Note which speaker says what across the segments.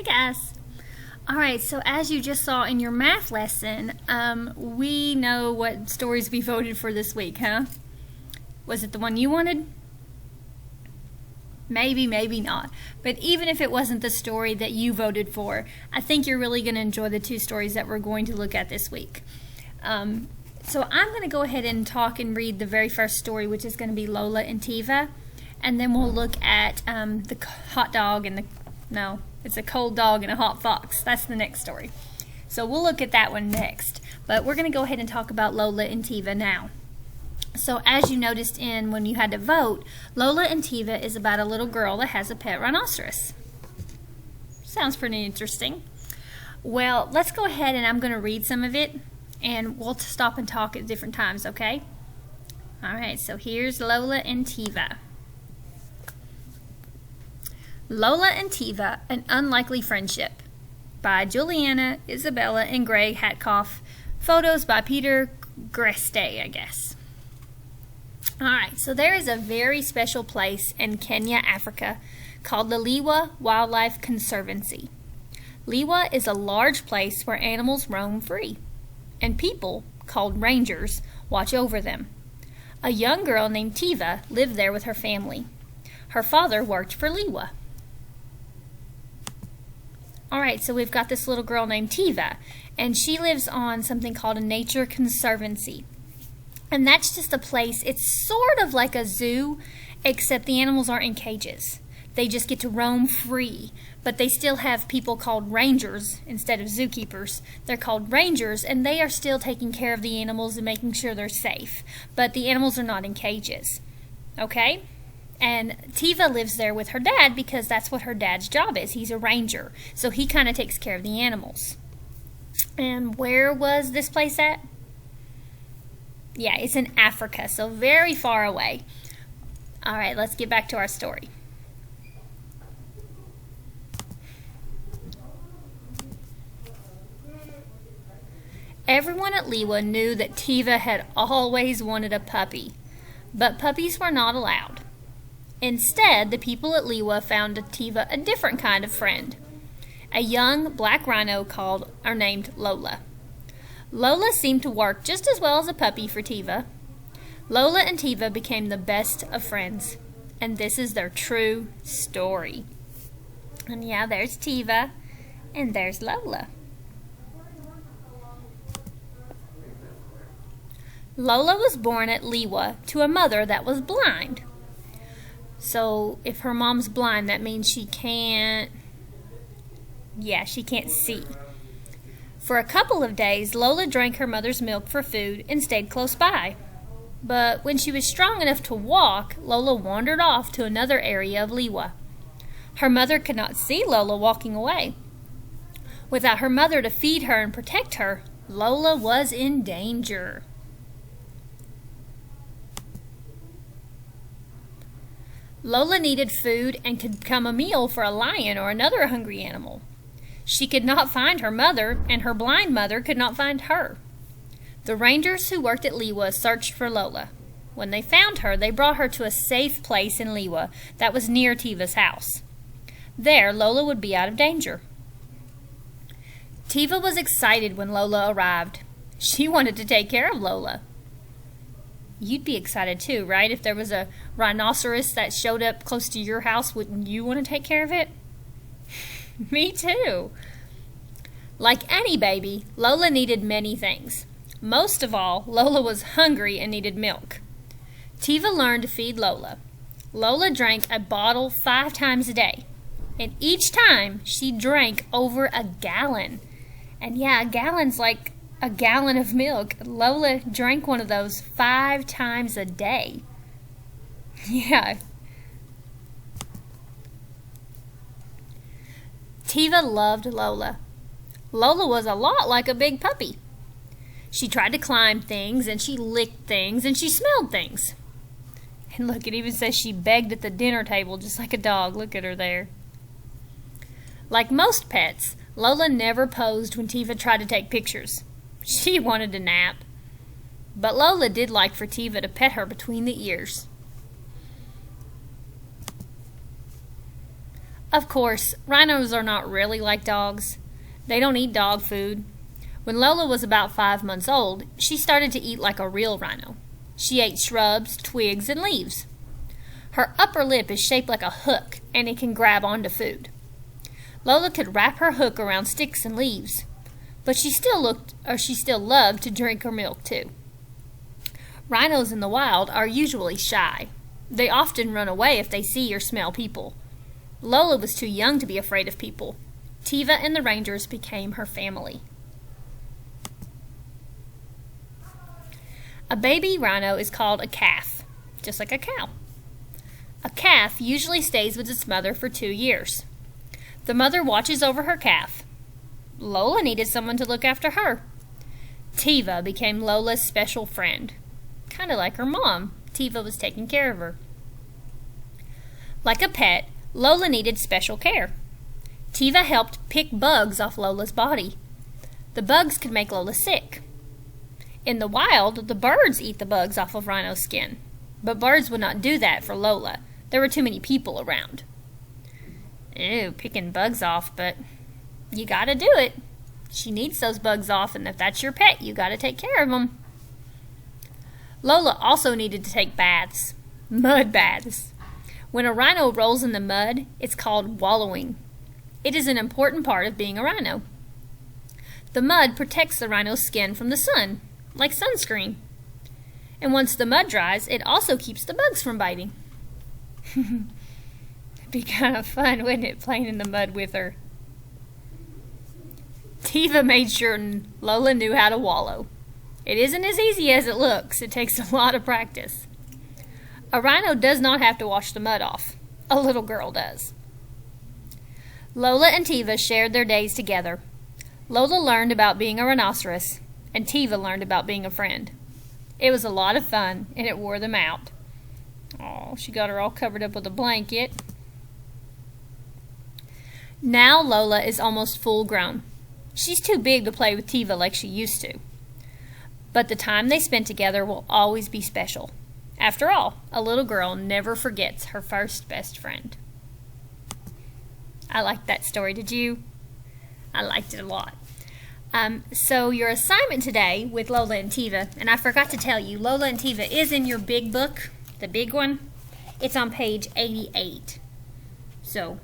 Speaker 1: guys. Alright, so as you just saw in your math lesson, we know what stories we voted for this week, huh? Was it the one you wanted? Maybe, maybe not. But even if it wasn't the story that you voted for, I think you're really going to enjoy the two stories that we're going to look at this week. So I'm going to go ahead and talk and read the very first story, which is going to be Lola and Tiva. And then we'll look at the hot dog and it's a cold dog and a hot fox. That's the next story. So we'll look at that one next. But we're going to go ahead and talk about Lola and Tiva now. So as you noticed when you had to vote, Lola and Tiva is about a little girl that has a pet rhinoceros. Sounds pretty interesting. Well, let's go ahead and I'm going to read some of it, and we'll stop and talk at different times, okay? Alright, so here's Lola and Tiva. Lola and Tiva, An Unlikely Friendship, by Juliana, Isabella, and Greg Hatkoff. Photos by Peter Greste, I guess. Alright, so there is a very special place in Kenya, Africa, called the Liwa Wildlife Conservancy. Liwa is a large place where animals roam free, and people, called rangers, watch over them. A young girl named Tiva lived there with her family. Her father worked for Liwa. Alright, so we've got this little girl named Tiva, and she lives on something called a nature conservancy. And that's just a place, it's sort of like a zoo, except the animals aren't in cages. They just get to roam free, but they still have people called rangers instead of zookeepers. They're called rangers, and they are still taking care of the animals and making sure they're safe. But the animals are not in cages. Okay? And Tiva lives there with her dad because that's what her dad's job is. He's a ranger, so he kind of takes care of the animals. And where was this place at? Yeah, it's in Africa, so very far away. Alright, let's get back to our story. Everyone at Liwa knew that Tiva had always wanted a puppy, but puppies were not allowed. Instead, the people at Liwa found Tiva a different kind of friend, a young black rhino named Lola. Lola seemed to work just as well as a puppy for Tiva. Lola and Tiva became the best of friends, and this is their true story. And yeah, there's Tiva, and there's Lola. Lola was born at Liwa to a mother that was blind. So if her mom's blind, that means she can't see. For a couple of days, Lola drank her mother's milk for food and stayed close by. But when she was strong enough to walk, Lola wandered off to another area of Liwa. Her mother could not see Lola walking away. Without her mother to feed her and protect her, Lola was in danger. Lola needed food and could become a meal for a lion or another hungry animal. She could not find her mother, and her blind mother could not find her. The rangers who worked at Liwa searched for Lola. When they found her, they brought her to a safe place in Liwa that was near Tiva's house. There, Lola would be out of danger. Tiva was excited when Lola arrived. She wanted to take care of Lola. You'd be excited too, right? If there was a rhinoceros that showed up close to your house, wouldn't you want to take care of it? Me too. Like any baby, Lola needed many things. Most of all, Lola was hungry and needed milk. Tiva learned to feed Lola. Lola drank a bottle 5 times a day, and each time she drank over a gallon. And yeah, a gallon's like a gallon of milk. Lola drank one of those 5 times a day. Yeah. Tiva loved Lola. Lola was a lot like a big puppy. She tried to climb things, and she licked things, and she smelled things. And look, it even says she begged at the dinner table just like a dog. Look at her there. Like most pets, Lola never posed when Tiva tried to take pictures. She wanted to nap. But Lola did like for Tiva to pet her between the ears. Of course, rhinos are not really like dogs. They don't eat dog food. When Lola was about 5 months old, she started to eat like a real rhino. She ate shrubs, twigs, and leaves. Her upper lip is shaped like a hook, and it can grab onto food. Lola could wrap her hook around sticks and leaves, but she still loved to drink her milk too. Rhinos in the wild are usually shy. They often run away if they see or smell people. Lola was too young to be afraid of people. Tiva and the Rangers became her family. A baby rhino is called a calf, just like a cow. A calf usually stays with its mother for 2 years. The mother watches over her calf. Lola needed someone to look after her. Tiva became Lola's special friend. Kind of like her mom, Tiva was taking care of her. Like a pet, Lola needed special care. Tiva helped pick bugs off Lola's body. The bugs could make Lola sick. In the wild, the birds eat the bugs off of rhino's skin. But birds would not do that for Lola. There were too many people around. Ew, picking bugs off, but you gotta do it. She needs those bugs off, and if that's your pet, you gotta take care of them. Lola also needed to take baths. Mud baths. When a rhino rolls in the mud, it's called wallowing. It is an important part of being a rhino. The mud protects the rhino's skin from the sun, like sunscreen. And once the mud dries, it also keeps the bugs from biting. It'd be kind of fun, wouldn't it, playing in the mud with her? Tiva made sure Lola knew how to wallow. It isn't as easy as it looks. It takes a lot of practice. A rhino does not have to wash the mud off. A little girl does. Lola and Tiva shared their days together. Lola learned about being a rhinoceros, and Tiva learned about being a friend. It was a lot of fun, and it wore them out. Oh, she got her all covered up with a blanket. Now Lola is almost full grown. She's too big to play with Tiva like she used to. But the time they spent together will always be special. After all, a little girl never forgets her first best friend. I liked that story, did you? I liked it a lot. So your assignment today with Lola and Tiva, and I forgot to tell you, Lola and Tiva is in your big book, the big one. It's on page 88. So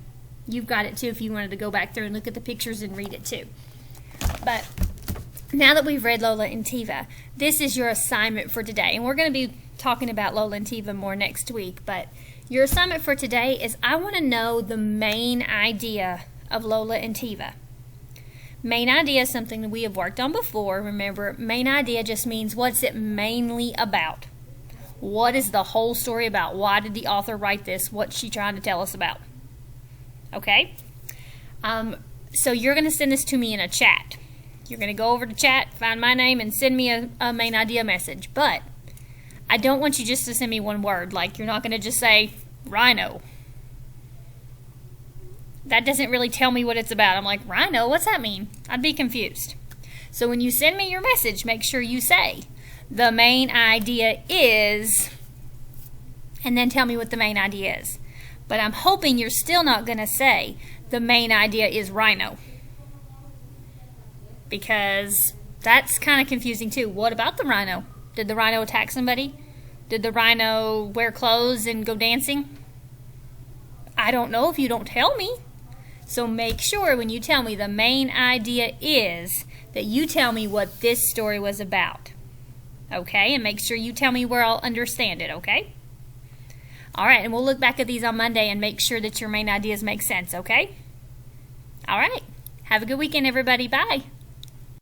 Speaker 1: you've got it too if you wanted to go back through and look at the pictures and read it too. But now that we've read Lola and Tiva, this is your assignment for today. And we're going to be talking about Lola and Tiva more next week. But your assignment for today is I want to know the main idea of Lola and Tiva. Main idea is something that we have worked on before. Remember, main idea just means what's it mainly about. What is the whole story about? Why did the author write this? What's she trying to tell us about? Okay? So you're going to send this to me in a chat. You're going to go over to chat, find my name, and send me a main idea message. But I don't want you just to send me one word. Like, you're not going to just say, rhino. That doesn't really tell me what it's about. I'm like, rhino? What's that mean? I'd be confused. So when you send me your message, make sure you say, the main idea is, and then tell me what the main idea is. But I'm hoping you're still not going to say, the main idea is rhino. Because that's kind of confusing too. What about the rhino? Did the rhino attack somebody? Did the rhino wear clothes and go dancing? I don't know if you don't tell me. So make sure when you tell me the main idea is that you tell me what this story was about. Okay? And make sure you tell me where I'll understand it, okay? Alright, and we'll look back at these on Monday and make sure that your main ideas make sense, okay? Alright. Have a good weekend, everybody. Bye.